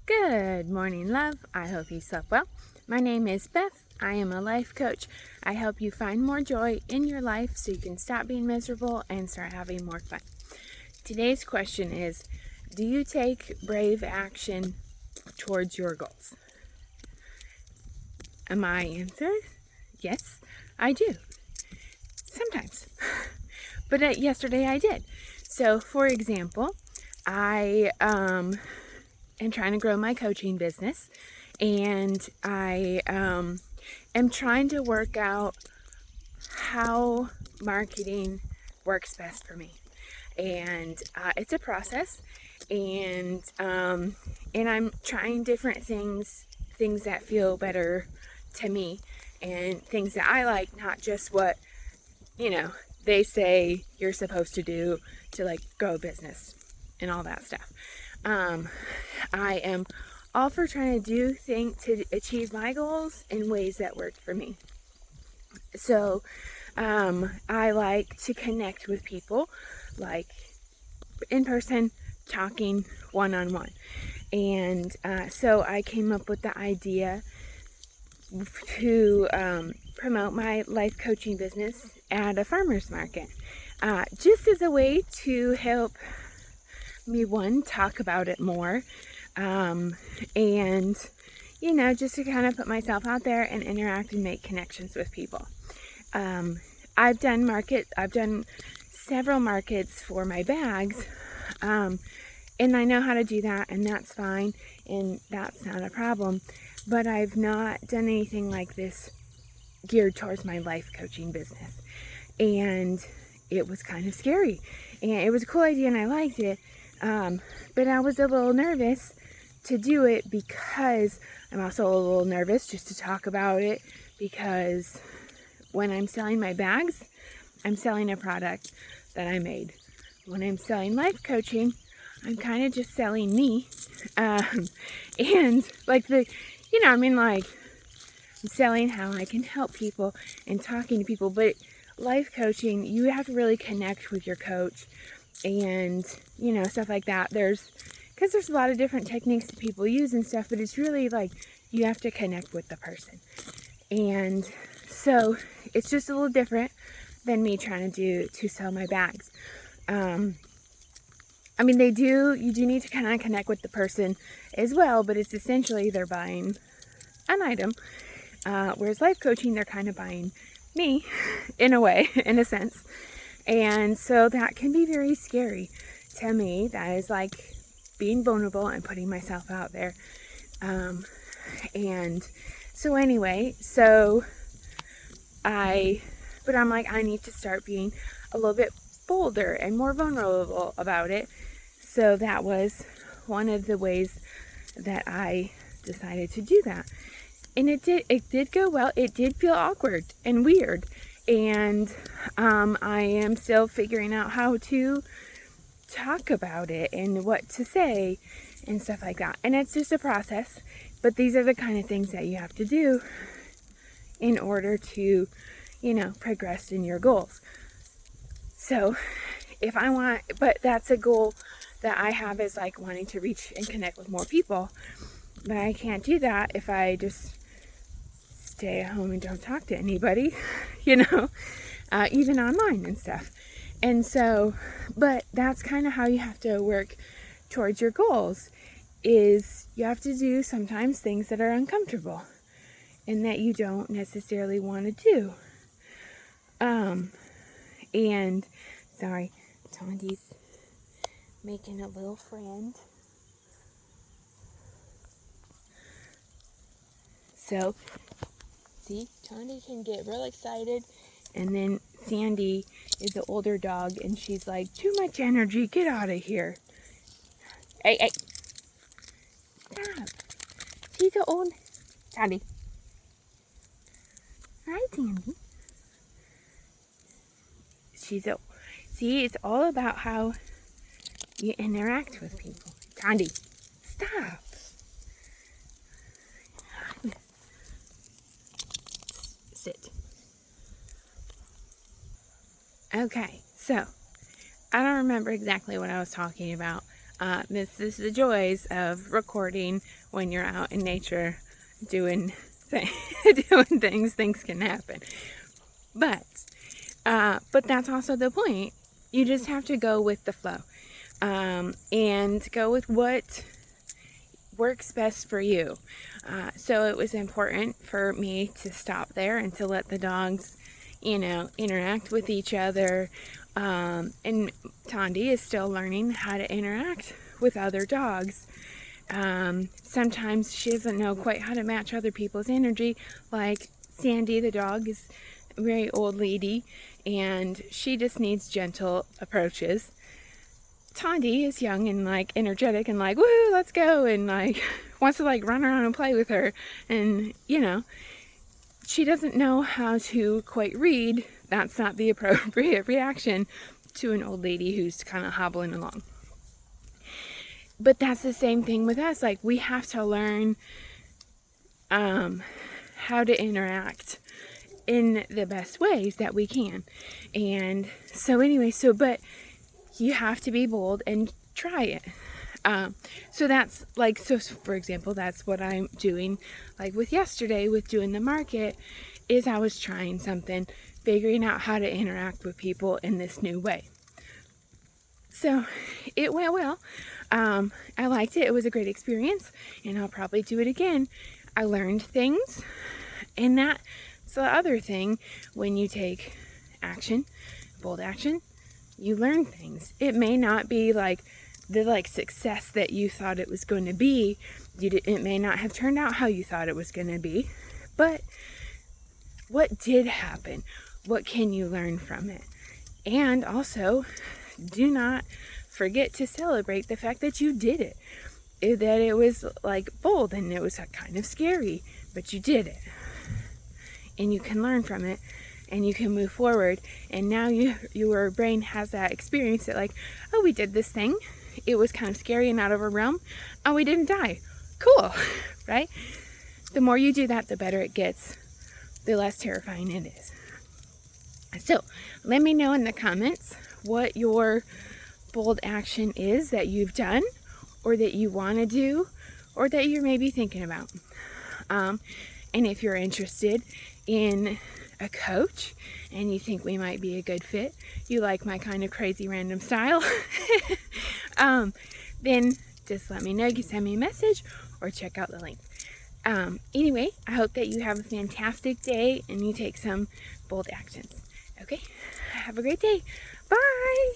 Good morning, love. I hope you slept well. My name is Beth. I am a life coach. I help you find more joy in your life so you can stop being miserable and start having more fun. Today's question is, do you take brave action towards your goals? And my answer, yes, I do. Sometimes. But yesterday I did. So, for example, I am trying to grow my coaching business, and I am trying to work out how marketing works best for me. And it's a process, and I'm trying different things that feel better to me, and things that I like, not just what they say you're supposed to do to like grow a business and all that stuff. I am all for trying to to achieve my goals in ways that work for me. So I like to connect with people, like in person, talking one-on-one. And so I came up with the idea to promote my life coaching business at a farmer's market, just as a way to help me, talk about it more, and just to kind of put myself out there and interact and make connections with people. I've done several markets for my bags, and I know how to do that, and that's fine, and that's not a problem. But I've not done anything like this geared towards my life coaching business. And it was kind of scary. And it was a cool idea, and I liked it. But I was a little nervous to do it, because I'm also a little nervous just to talk about it, because when I'm selling my bags, I'm selling a product that I made. When I'm selling life coaching, I'm kind of just selling me. And like I'm selling how I can help people and talking to people. But life coaching, you have to really connect with your coach, and stuff like that. Because there's a lot of different techniques that people use and stuff, but it's really like you have to connect with the person. And so it's just a little different than me trying to sell my bags. You do need to kind of connect with the person as well, but it's essentially they're buying an item. Whereas life coaching, they're kind of buying me in a way, in a sense. And so that can be very scary to me. That is like being vulnerable and putting myself out there. And so anyway, I'm like, I need to start being a little bit bolder and more vulnerable about it. So that was one of the ways that I decided to do that. And it did go well. It did feel awkward and weird. And I am still figuring out how to talk about it and what to say and stuff like that. And it's just a process. But these are the kind of things that you have to do in order to, progress in your goals. So but that's a goal that I have, is like wanting to reach and connect with more people. But I can't do that if I just stay at home and don't talk to anybody, even online and stuff. And so, but that's kind of how you have to work towards your goals, is you have to do sometimes things that are uncomfortable and that you don't necessarily want to do. And sorry, Tandy's making a little friend. So, see, Tandy can get real excited, and then Sandy is the older dog, and she's like, too much energy, get out of here. Hey, stop. See the old Tandy. Hi, Sandy. See, it's all about how you interact with people. Tandy, stop. Sit. Okay, so I don't remember exactly what I was talking about. This is the joys of recording when you're out in nature doing doing things. Things can happen, but that's also the point. You just have to go with the flow, and go with what works best for you. So it was important for me to stop there and to let the dogs, interact with each other. And Tondi is still learning how to interact with other dogs. Sometimes she doesn't know quite how to match other people's energy. Like Sandy, the dog, is a very old lady, and she just needs gentle approaches. Tondi is young and energetic and woo, let's go, and wants to run around and play with her, and she doesn't know how to quite read. That's not the appropriate reaction to an old lady who's kind of hobbling along. But that's the same thing with us. We have to learn how to interact in the best ways that we can. And so anyway, but you have to be bold and try it. So that's for example, that's what I'm doing. With yesterday, with doing the market, is I was trying something, figuring out how to interact with people in this new way. So it went well. I liked it. It was a great experience, and I'll probably do it again. I learned things, and that's the other thing. When you take action, bold action, you learn things. It may not be the success that you thought it was going to be. It may not have turned out how you thought it was going to be, but what did happen? What can you learn from it? And also, do not forget to celebrate the fact that you did it. That it was bold, and it was kind of scary, but you did it. And you can learn from it, and you can move forward. And now your brain has that experience that oh, we did this thing. It was kind of scary and out of our realm. Oh, we didn't die. Cool, right? The more you do that, the better it gets, the less terrifying it is. So let me know in the comments what your bold action is that you've done, or that you want to do, or that you're maybe thinking about. And if you're interested in a coach and you think we might be a good fit, you like my kind of crazy random style, then just let me know. You can send me a message or check out the link. Anyway, I hope that you have a fantastic day and you take some bold actions. Okay, have a great day. Bye.